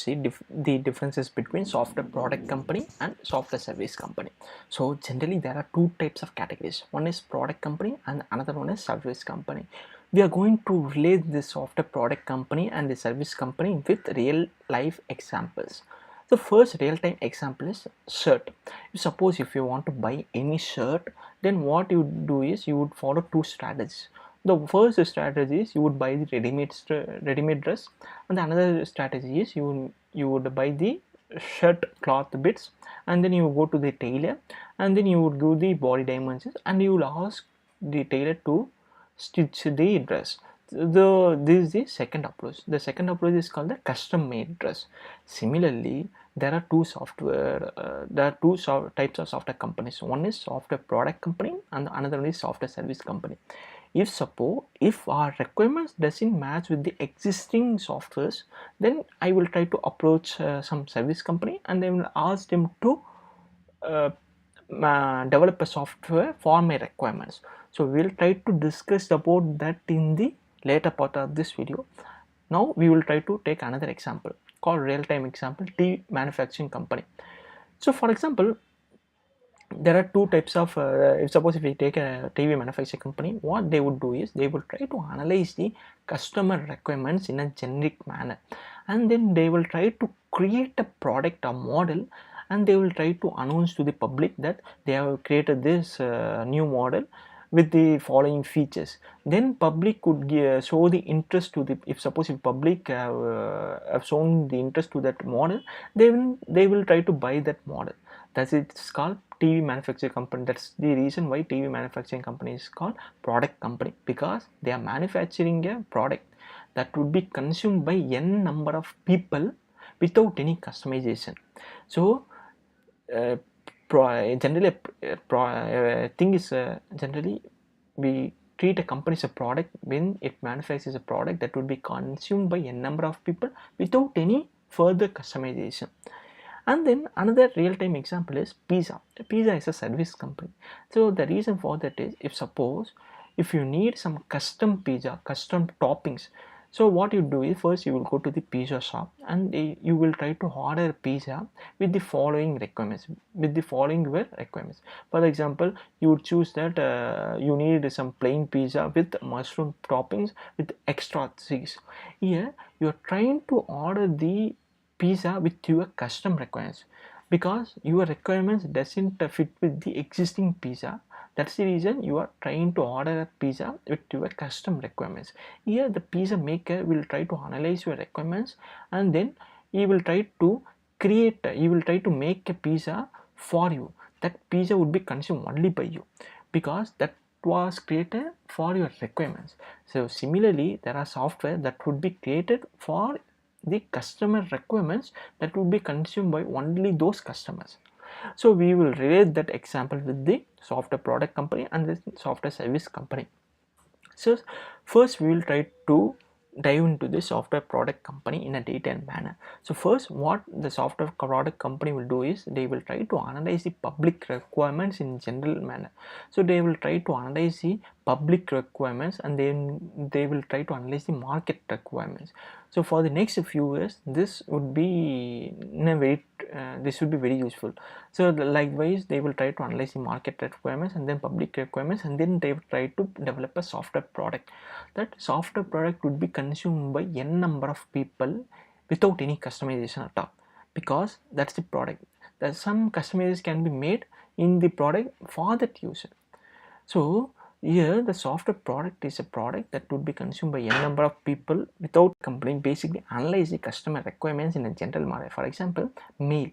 see the differences between software product company and software service company. So generally there are two types of categories. One is product company and another one is service company. We are going to relate the software product company and the service company with real life examples. The first real-time example is shirt. Suppose if you want to buy any shirt, then what you would do is you would follow two strategies. The first strategy is you would buy the ready-made dress, and the another strategy is you would buy the shirt cloth bits, and then you go to the tailor, and then you would give the body dimensions, and you will ask the tailor to stitch the dress. This is the second approach. The second approach is called the custom made dress. Similarly, there are two types of software companies. One is software product company and another one is software service company. If our requirements doesn't match with the existing softwares, then I will try to approach some service company and then will ask them to uh, develop a software for my requirements. So we will try to discuss about that in the later part of this video. Now we will try to take another example called real-time example, TV manufacturing company. So for example, there are two types of suppose if we take a TV manufacturing company, what they would do is they will try to analyze the customer requirements in a generic manner, and then they will try to create a product or model, and they will try to announce to the public that they have created this new model with the following features. Then public could show the interest to the, if suppose if public have shown the interest to that model, they will try to buy that model. That's it's called TV manufacturing company. That's the reason why TV manufacturing company is called product company, because they are manufacturing a product that would be consumed by n number of people without any customization. So generally we treat a company as a product when it manufactures a product that would be consumed by a number of people without any further customization. And then another real-time example is pizza. Pizza is a service company. So the reason for that is, if you need some custom pizza, custom toppings, so what you do is first you will go to the pizza shop and you will try to order pizza with the following requirements. For example, you would choose that you need some plain pizza with mushroom toppings with extra cheese. Here you are trying to order the pizza with your custom requirements, because your requirements doesn't fit with the existing pizza. That's the reason you are trying to order a pizza with your custom requirements. Here the pizza maker will try to analyze your requirements, and then he will try to make a pizza for you. That pizza would be consumed only by you, because that was created for your requirements. So similarly, there are software that would be created for the customer requirements that would be consumed by only those customers. So we will relate that example with the software product company and the software service company. So first we will try to dive into the software product company in a detailed manner. So first, what the software product company will do is they will try to analyze the public requirements in general manner. So they will try to analyze the public requirements, and then they will try to analyze the market requirements. So for the next few years, this would be very useful. So likewise, they will try to analyze the market requirements and then public requirements, and then they will try to develop a software product. That software product would be consumed by n number of people without any customization at all, because that's the product. That some customization can be made in the product for that user. So here the software product is a product that would be consumed by n number of people without complaint. Basically analyze the customer requirements in a general manner. For example, mail.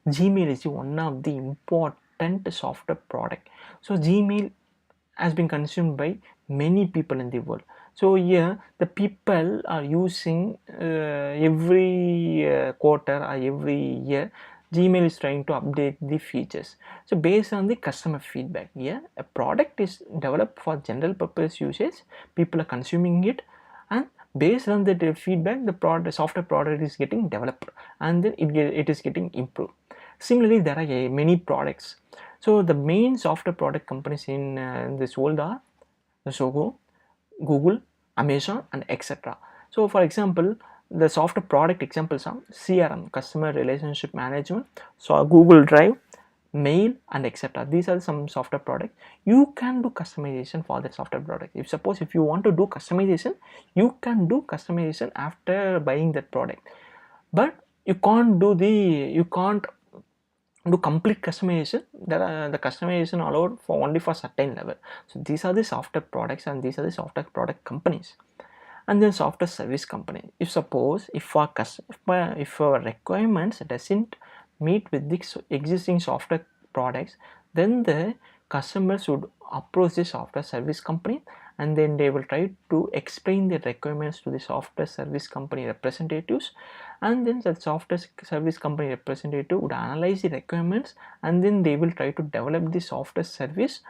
Gmail is one of the important software product. So Gmail has been consumed by many people in the world. So here the people are using every quarter or every year, Gmail is trying to update the features. So based on the customer feedback, here a product is developed for general purpose usage, people are consuming it, and based on the feedback, the software product is getting developed, and then it is getting improved. Similarly, there are many products. So the main software product companies in this world are Zoho, Google, Amazon, and etc. So for example, the software product examples are CRM, customer relationship management, so Google Drive, mail, and etc. These are some software products. You can do customization for that software product. If suppose if you want to do customization, you can do customization after buying that product, but you can't do complete customization. There are the customization allowed for only for certain level. So these are the software products and these are the software product companies. And then software service company. If suppose if our requirements doesn't meet with the existing software products, then the customers would approach the software service company, and then they will try to explain the requirements to the software service company representatives, and then the software service company representative would analyze the requirements, and then they will try to develop the software service,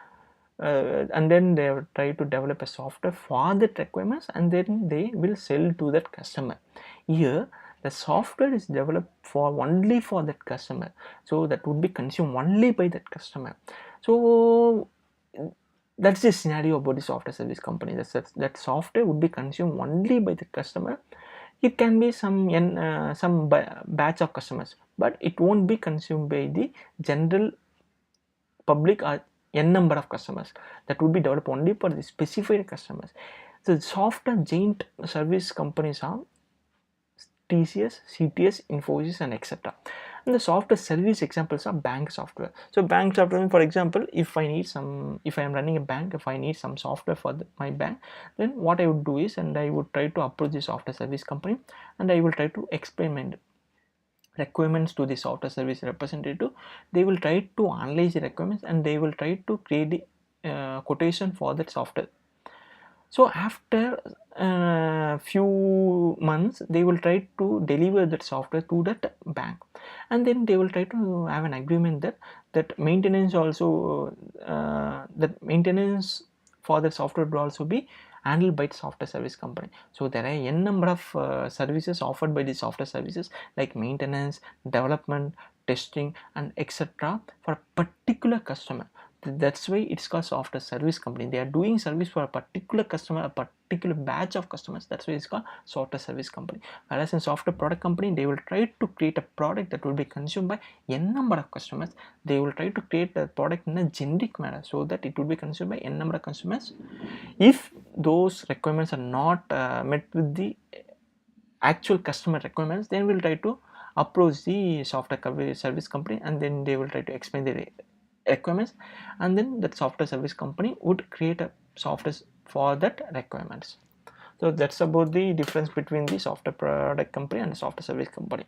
and then they will try to develop a software for that requirements, and then they will sell to that customer. Here the software is developed for only for that customer, so that would be consumed only by that customer. So that's the scenario about the software service company. That software would be consumed only by the customer. It can be some batch of customers, but it won't be consumed by the general public or n number of customers. That would be developed only for the specified customers. So software giant service companies are TCS, CTS, Infosys, and etc. And the software service examples are bank software. So bank software, for example, if I am running a bank, if I need some software for my bank, then what I would do is, and I would try to approach the software service company, and I will try to explain my requirements to the software service representative. They will try to analyze the requirements, and they will try to create the quotation for that software. So after few months, they will try to deliver that software to that bank, and then they will try to have an agreement that maintenance also that maintenance for the software will also be handled by the software service company. So there are n number of services offered by the software services, like maintenance, development, testing, and etc. for a particular customer. That's why it's called software service company. They are doing service for a particular customer, a particular batch of customers. That's why it's called software service company. Whereas in software product company, they will try to create a product that will be consumed by n number of customers. They will try to create a product in a generic manner so that it will be consumed by n number of customers. If those requirements are not met with the actual customer requirements, then we'll try to approach the software service company, and then they will try to explain the requirements, and then that software service company would create a software for that requirements. So that's about the difference between the software product company and the software service company.